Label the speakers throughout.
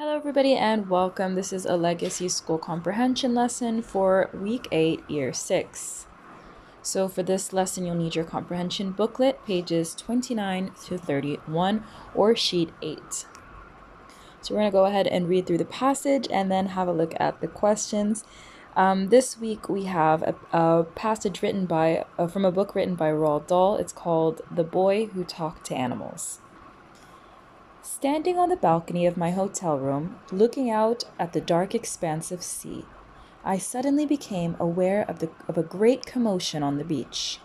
Speaker 1: Hello, everybody, and welcome. This is a Legacy School Comprehension lesson for Week 8, Year 6. So for this lesson, you'll need your comprehension booklet, pages 29 to 31, or sheet 8. So we're going to go ahead and read through the passage and then have a look at the questions. This week we have a passage written from a book written by Roald Dahl. It's called The Boy Who Talked to Animals. Standing on the balcony of my hotel room, looking out at the dark expanse of sea, I suddenly became aware of a great commotion on the beach.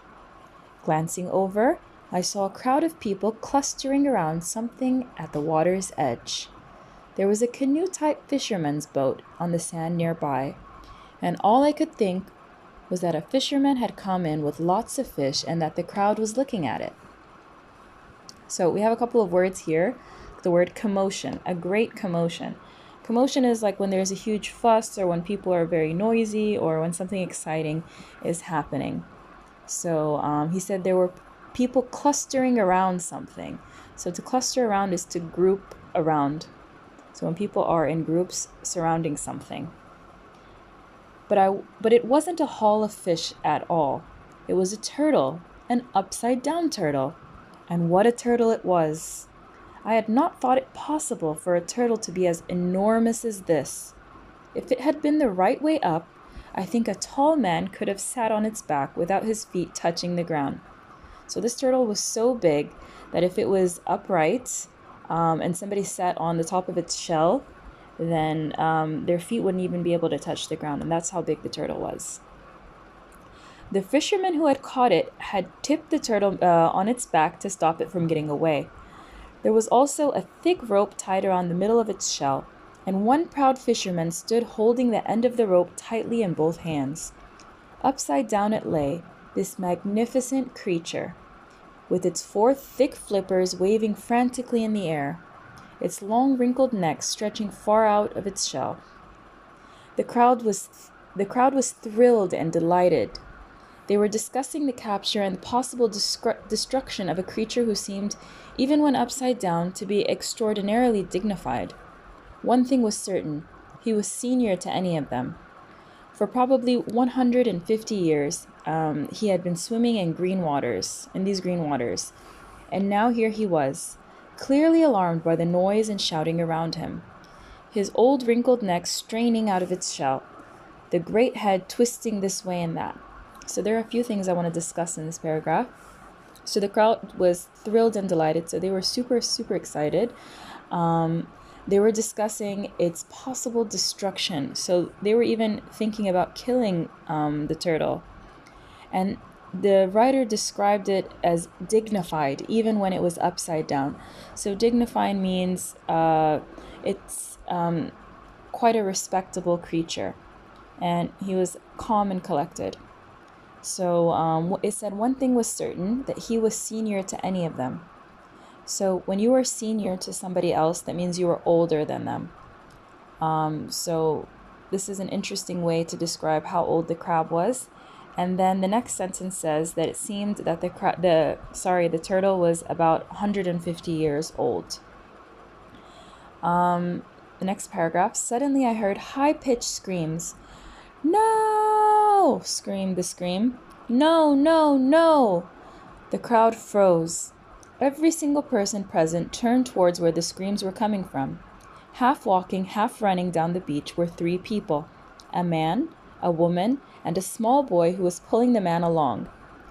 Speaker 1: Glancing over, I saw a crowd of people clustering around something at the water's edge. There was a canoe-type fisherman's boat on the sand nearby, and all I could think was that a fisherman had come in with lots of fish and that the crowd was looking at it. So we have a couple of words here. The word commotion, a great commotion. Commotion is like when there's a huge fuss or when people are very noisy or when something exciting is happening. So he said there were people clustering around something. So to cluster around is to group around. So when people are in groups surrounding something. But it wasn't a haul of fish at all. It was a turtle, an upside-down turtle. And what a turtle it was! I had not thought it possible for a turtle to be as enormous as this. If it had been the right way up, I think a tall man could have sat on its back without his feet touching the ground. So this turtle was so big that if it was upright and somebody sat on the top of its shell, then their feet wouldn't even be able to touch the ground, and that's how big the turtle was. The fisherman who had caught it had tipped the turtle on its back to stop it from getting away. There was also a thick rope tied around the middle of its shell, and one proud fisherman stood holding the end of the rope tightly in both hands. Upside down it lay, this magnificent creature, with its four thick flippers waving frantically in the air, its long wrinkled neck stretching far out of its shell. The crowd was thrilled and delighted. They were discussing the capture and the possible destruction of a creature who seemed, even when upside down, to be extraordinarily dignified. One thing was certain: he was senior to any of them. For probably 150 years, he had been swimming in these green waters, and now here he was, clearly alarmed by the noise and shouting around him, his old wrinkled neck straining out of its shell, the great head twisting this way and that. So there are a few things I want to discuss in this paragraph. So the crowd was thrilled and delighted. So they were super, super excited. They were discussing its possible destruction. So they were even thinking about killing the turtle. And the writer described it as dignified, even when it was upside down. So dignified means it's quite a respectable creature. And he was calm and collected. So it said one thing was certain, that he was senior to any of them. So when you are senior to somebody else, that means you are older than them. So this is an interesting way to describe how old the crab was. And then the next sentence says that it seemed that the turtle was about 150 years old. The next paragraph, suddenly I heard high-pitched screams. "No!" screamed the scream. "No, no, no!" The crowd froze. Every single person present turned towards where the screams were coming from. Half walking, half running down the beach were three people: a man, a woman, and a small boy who was pulling the man along.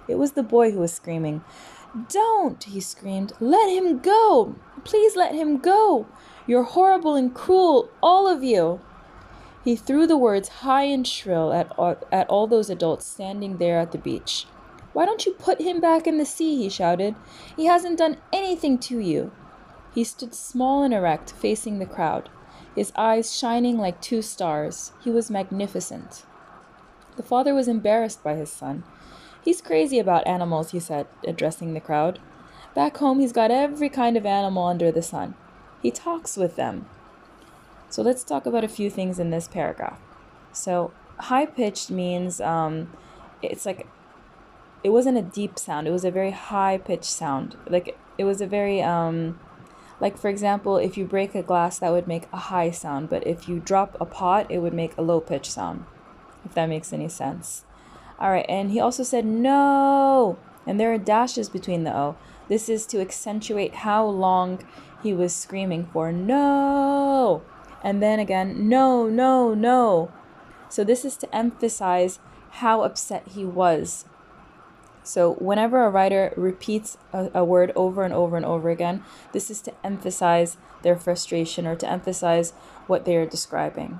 Speaker 1: It was the boy who was screaming. "Don't!" he screamed. "Let him go! Please let him go! You're horrible and cruel, all of you!" He threw the words high and shrill at all those adults standing there at the beach. "Why don't you put him back in the sea?" he shouted. "He hasn't done anything to you." He stood small and erect, facing the crowd, his eyes shining like two stars. He was magnificent. The father was embarrassed by his son. "He's crazy about animals," he said, addressing the crowd. "Back home he's got every kind of animal under the sun. He talks with them." So let's talk about a few things in this paragraph. So high-pitched means it's like it wasn't a deep sound. It was a very high-pitched sound. Like it was a very Like, for example, if you break a glass, that would make a high sound, but if you drop a pot, it would make a low pitch sound, if that makes any sense. All right, and he also said no, and there are dashes between the O. This is to accentuate how long he was screaming for no, and then again, no, no, no. So this is to emphasize how upset he was. So whenever a writer repeats a word over and over and over again, this is to emphasize their frustration or to emphasize what they are describing.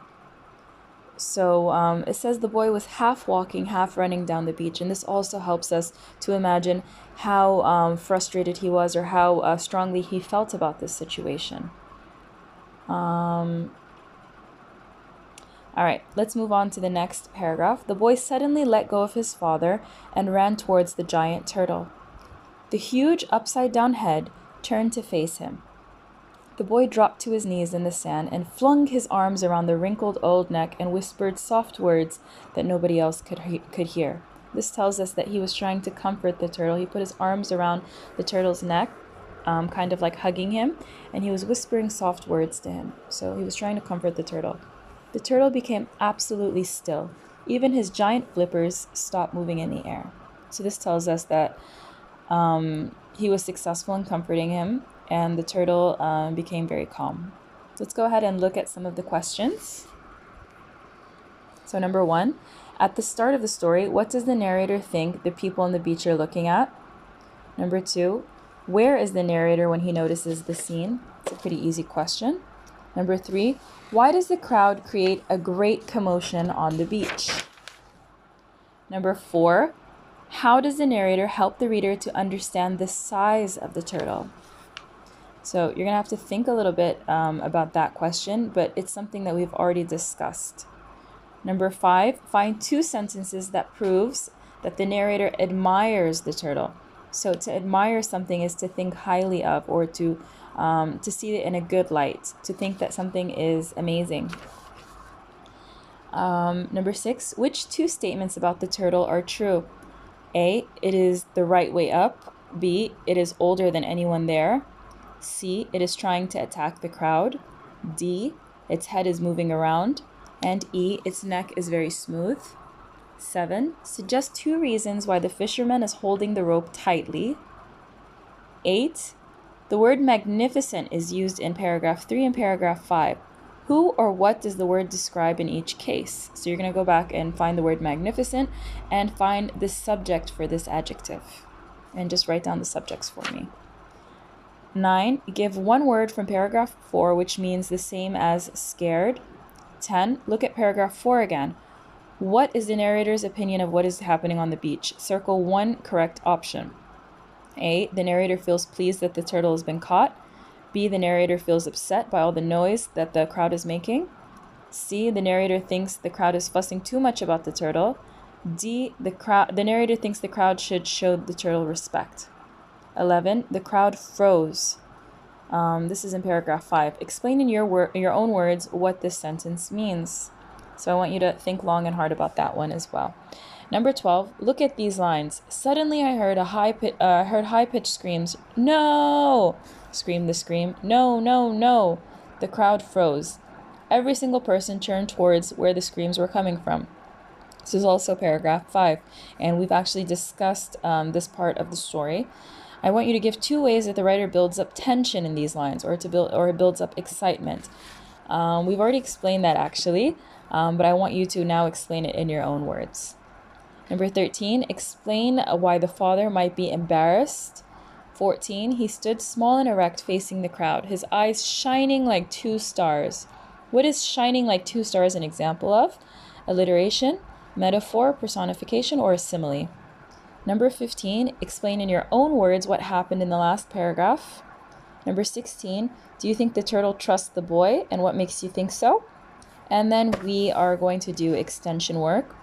Speaker 1: So it says the boy was half walking, half running down the beach. And this also helps us to imagine how frustrated he was or how strongly he felt about this situation. All right, let's move on to the next paragraph. The boy suddenly let go of his father and ran towards the giant turtle. The huge upside-down head turned to face him. The boy dropped to his knees in the sand and flung his arms around the wrinkled old neck and whispered soft words that nobody else could hear. This tells us that he was trying to comfort the turtle. He put his arms around the turtle's neck, kind of like hugging him, and he was whispering soft words to him. So he was trying to comfort the turtle. The turtle became absolutely still. Even his giant flippers stopped moving in the air. So this tells us that he was successful in comforting him, and the turtle became very calm. Let's go ahead and look at some of the questions. So number 1, at the start of the story, what does the narrator think the people on the beach are looking at? Number 2, where is the narrator when he notices the scene? It's a pretty easy question. Number 3, why does the crowd create a great commotion on the beach? Number 4, how does the narrator help the reader to understand the size of the turtle? So you're going to have to think a little bit about that question, but it's something that we've already discussed. Number 5, find 2 sentences that proves that the narrator admires the turtle. So to admire something is to think highly of, or to see it in a good light, to think that something is amazing. Number 6, which 2 statements about the turtle are true? A, it is the right way up. B, it is older than anyone there. C, it is trying to attack the crowd. D, its head is moving around. And E, its neck is very smooth. 7, suggest 2 reasons why the fisherman is holding the rope tightly. 8, the word magnificent is used in paragraph 3 and paragraph 5. Who or what does the word describe in each case? So you're going to go back and find the word magnificent and find the subject for this adjective. And just write down the subjects for me. 9, give 1 word from paragraph 4 which means the same as scared. 10, look at paragraph 4 again. What is the narrator's opinion of what is happening on the beach? Circle 1 correct option. A, the narrator feels pleased that the turtle has been caught. B, the narrator feels upset by all the noise that the crowd is making. C, the narrator thinks the crowd is fussing too much about the turtle. D, the narrator thinks the crowd should show the turtle respect. 11, the crowd froze. This is in paragraph 5. Explain in your own words what this sentence means. So I want you to think long and hard about that one as well. Number 12, look at these lines. Suddenly I heard high-pitched screams. No! Screamed the scream. No, no, no. The crowd froze. Every single person turned towards where the screams were coming from. This is also paragraph 5, and we've actually discussed this part of the story. I want you to give 2 ways that the writer builds up tension in these lines, or builds up excitement. We've already explained that actually, but I want you to now explain it in your own words. Number 13, explain why the father might be embarrassed. 14, he stood small and erect facing the crowd, his eyes shining like 2 stars. What is shining like 2 stars an example of? Alliteration, metaphor, personification, or a simile? Number 15, explain in your own words what happened in the last paragraph. Number 16, do you think the turtle trusts the boy, and what makes you think so? And then we are going to do extension work.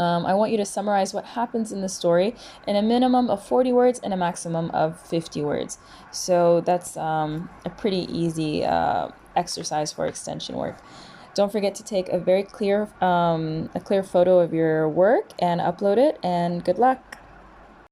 Speaker 1: I want you to summarize what happens in the story in a minimum of 40 words and a maximum of 50 words. So that's a pretty easy exercise for extension work. Don't forget to take a very clear photo of your work and upload it, and good luck.